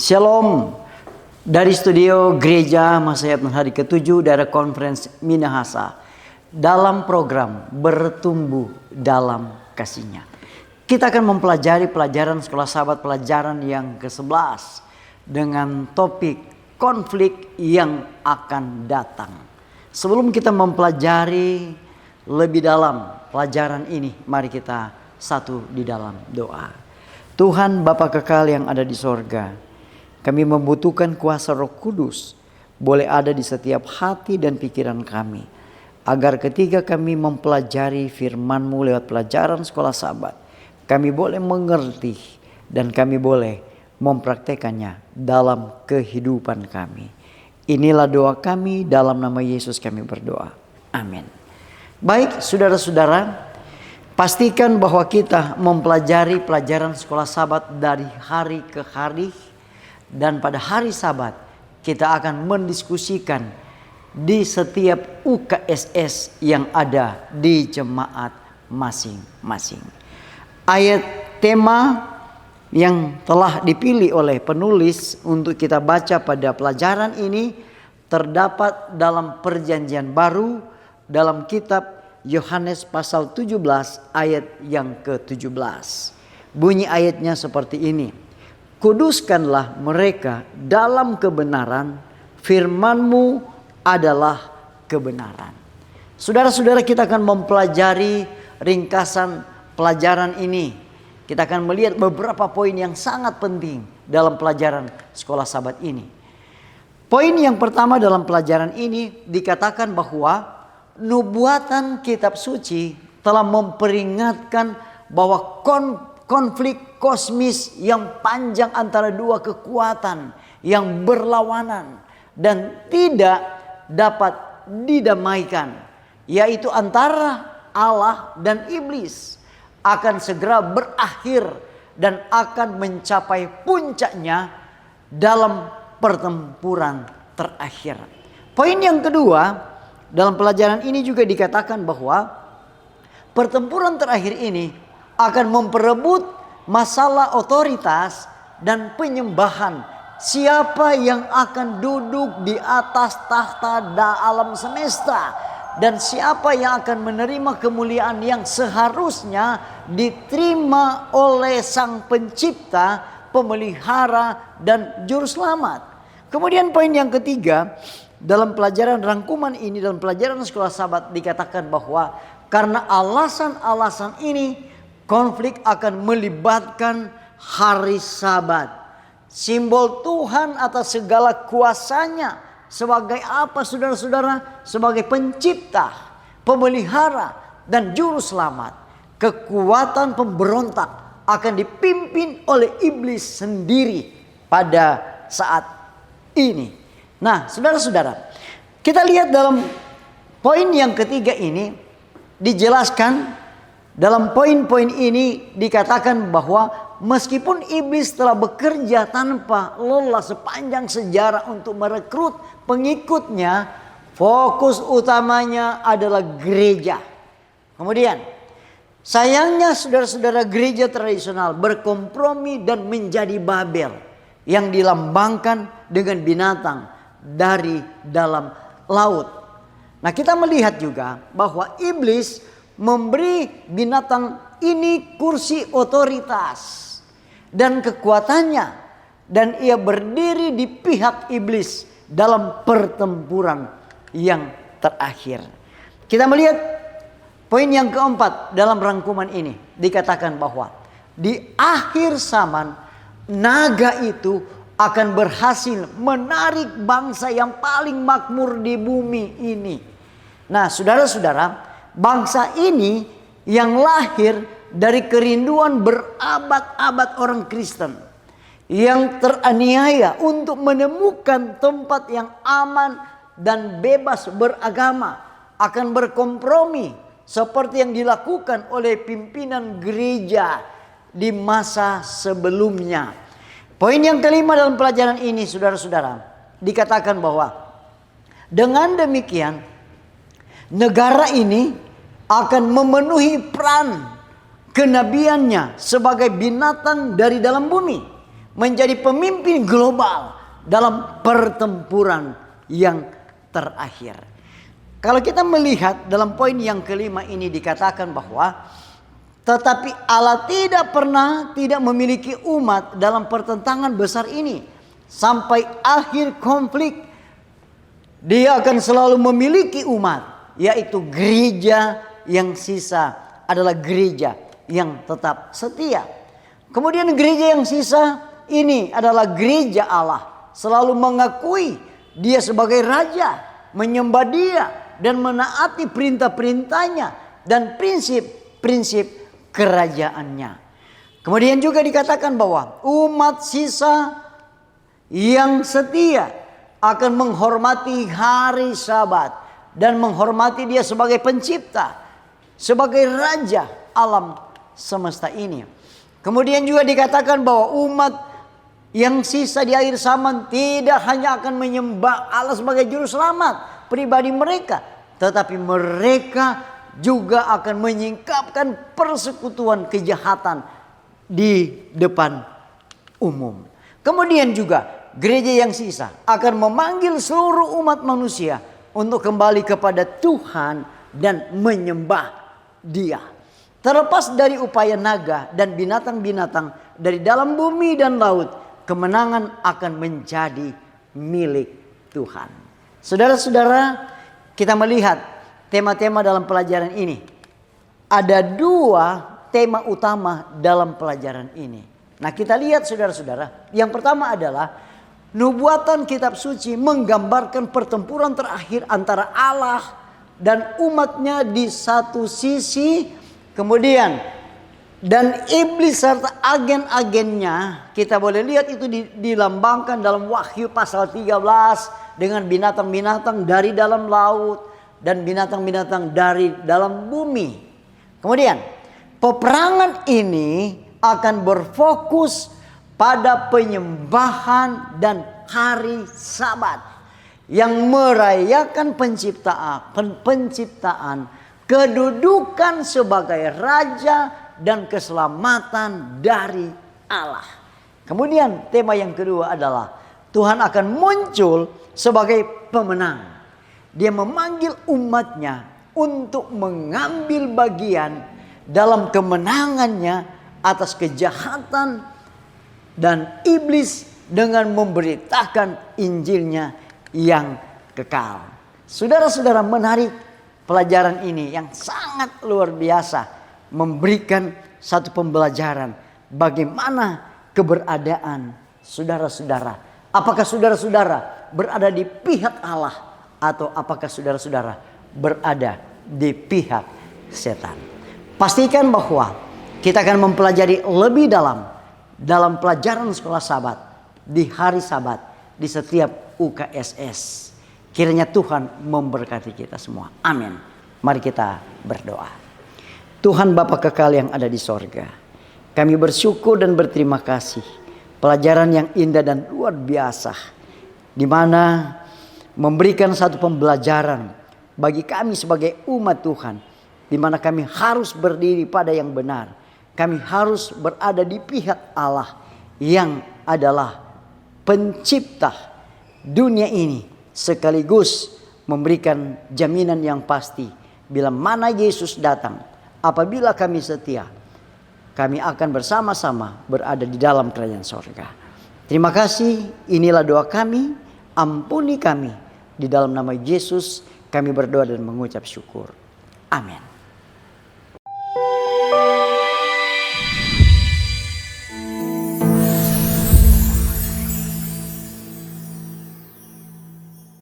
Shalom dari studio Gereja Mahasiswa hari ke-7 daerah Conference Minahasa dalam program Bertumbuh dalam Kasih-Nya. Kita akan mempelajari pelajaran sekolah sahabat pelajaran yang ke-11 dengan topik konflik yang akan datang. Sebelum kita mempelajari lebih dalam pelajaran ini, mari kita satu di dalam doa. Tuhan Bapa kekal yang ada di sorga, kami membutuhkan kuasa Roh Kudus boleh ada di setiap hati dan pikiran kami, agar ketika kami mempelajari firman-Mu lewat pelajaran sekolah sahabat, kami boleh mengerti dan kami boleh mempraktekannya dalam kehidupan kami. Inilah doa kami, dalam nama Yesus kami berdoa. Amin. Baik saudara-saudara, pastikan bahwa kita mempelajari pelajaran sekolah sahabat dari hari ke hari. Dan pada hari Sabat kita akan mendiskusikan di setiap UKSS yang ada di jemaat masing-masing. Ayat tema yang telah dipilih oleh penulis untuk kita baca pada pelajaran ini terdapat dalam Perjanjian Baru dalam kitab Yohanes pasal 17 ayat yang ke-17. Bunyi ayatnya seperti ini. Kuduskanlah mereka dalam kebenaran, firman-Mu adalah kebenaran. Saudara-saudara, kita akan mempelajari ringkasan pelajaran ini. Kita akan melihat beberapa poin yang sangat penting dalam pelajaran sekolah sahabat ini. Poin yang pertama dalam pelajaran ini dikatakan bahwa nubuatan kitab suci telah memperingatkan bahwa konflik kosmis yang panjang antara dua kekuatan yang berlawanan dan tidak dapat didamaikan, yaitu antara Allah dan iblis, akan segera berakhir dan akan mencapai puncaknya dalam pertempuran terakhir. Poin yang kedua dalam pelajaran ini juga dikatakan bahwa pertempuran terakhir ini akan memperebut masalah otoritas dan penyembahan. Siapa yang akan duduk di atas tahta alam semesta, dan siapa yang akan menerima kemuliaan yang seharusnya diterima oleh Sang Pencipta, Pemelihara, dan Juru Selamat. Kemudian poin yang ketiga dalam pelajaran rangkuman ini, dalam pelajaran sekolah sahabat dikatakan bahwa karena alasan-alasan ini konflik akan melibatkan hari Sabat. Simbol Tuhan atas segala kuasanya. Sebagai apa saudara-saudara? Sebagai pencipta, pemelihara, dan juru selamat. Kekuatan pemberontak akan dipimpin oleh iblis sendiri pada saat ini. Nah saudara-saudara, kita lihat dalam poin yang ketiga ini dijelaskan. Dalam poin-poin ini dikatakan bahwa meskipun iblis telah bekerja tanpa lelah sepanjang sejarah untuk merekrut pengikutnya, fokus utamanya adalah gereja. Kemudian sayangnya saudara-saudara, gereja tradisional berkompromi dan menjadi Babel yang dilambangkan dengan binatang dari dalam laut. Nah, kita melihat juga bahwa iblis memberi binatang ini kursi otoritas dan kekuatannya, dan ia berdiri di pihak iblis dalam pertempuran yang terakhir. Kita melihat poin yang keempat dalam rangkuman ini, dikatakan bahwa di akhir zaman naga itu akan berhasil menarik bangsa yang paling makmur di bumi ini. Nah saudara-saudara, bangsa ini yang lahir dari kerinduan berabad-abad orang Kristen yang teraniaya untuk menemukan tempat yang aman dan bebas beragama, akan berkompromi seperti yang dilakukan oleh pimpinan gereja di masa sebelumnya. Poin yang kelima dalam pelajaran ini saudara-saudara, dikatakan bahwa dengan demikian negara ini akan memenuhi peran kenabiannya sebagai binatang dari dalam bumi. menjadi pemimpin global dalam pertempuran yang terakhir. Kalau kita melihat dalam poin yang kelima ini dikatakan bahwa tetapi Allah tidak memiliki umat dalam pertentangan besar ini. Sampai akhir konflik Dia akan selalu memiliki umat, yaitu gereja yang sisa adalah gereja yang tetap setia. Kemudian gereja yang sisa ini adalah gereja Allah, selalu mengakui Dia sebagai Raja, menyembah Dia dan menaati perintah-perintahnya dan prinsip-prinsip kerajaannya. Kemudian juga dikatakan bahwa umat sisa yang setia akan menghormati hari Sabat dan menghormati Dia sebagai pencipta, sebagai Raja alam semesta ini. Kemudian juga dikatakan bahwa umat yang sisa di akhir zaman tidak hanya akan menyembah Allah sebagai juru selamat pribadi mereka, tetapi mereka juga akan menyingkapkan persekutuan kejahatan di depan umum. Kemudian juga gereja yang sisa akan memanggil seluruh umat manusia untuk kembali kepada Tuhan dan menyembah Dia. Terlepas dari upaya naga dan binatang-binatang dari dalam bumi dan laut, kemenangan akan menjadi milik Tuhan. Saudara-saudara, kita melihat tema-tema dalam pelajaran ini. Ada dua tema utama dalam pelajaran ini. Nah, kita lihat saudara-saudara. Yang pertama adalah nubuatan kitab suci menggambarkan pertempuran terakhir antara Allah dan umatnya di satu sisi. Kemudian dan iblis serta agen-agennya, kita boleh lihat itu dilambangkan dalam Wahyu pasal 13 dengan binatang-binatang dari dalam laut dan binatang-binatang dari dalam bumi. Kemudian peperangan ini akan berfokus pada penyembahan dan hari Sabat yang merayakan penciptaan, kedudukan sebagai raja dan keselamatan dari Allah. Kemudian tema yang kedua adalah Tuhan akan muncul sebagai pemenang. Dia memanggil umatnya untuk mengambil bagian dalam kemenangannya atas kejahatan dan iblis dengan memberitakan Injilnya yang kekal. Saudara-saudara, menarik pelajaran ini yang sangat luar biasa, memberikan satu pembelajaran bagaimana keberadaan saudara-saudara. Apakah saudara-saudara berada di pihak Allah atau apakah saudara-saudara berada di pihak setan? Pastikan bahwa kita akan mempelajari lebih dalam pelajaran sekolah Sabat di hari Sabat di setiap UKSS. Kiranya Tuhan memberkati kita semua. Amin. Mari kita berdoa. Tuhan Bapa kekal yang ada di sorga, kami bersyukur dan berterima kasih. Pelajaran yang indah dan luar biasa, di mana memberikan satu pembelajaran bagi kami sebagai umat Tuhan, di mana kami harus berdiri pada yang benar. Kami harus berada di pihak Allah yang adalah pencipta dunia ini, sekaligus memberikan jaminan yang pasti bila mana Yesus datang. Apabila kami setia, kami akan bersama-sama berada di dalam kerajaan sorga. Terima kasih, inilah doa kami. Ampuni kami, di dalam nama Yesus kami berdoa dan mengucap syukur. Amin.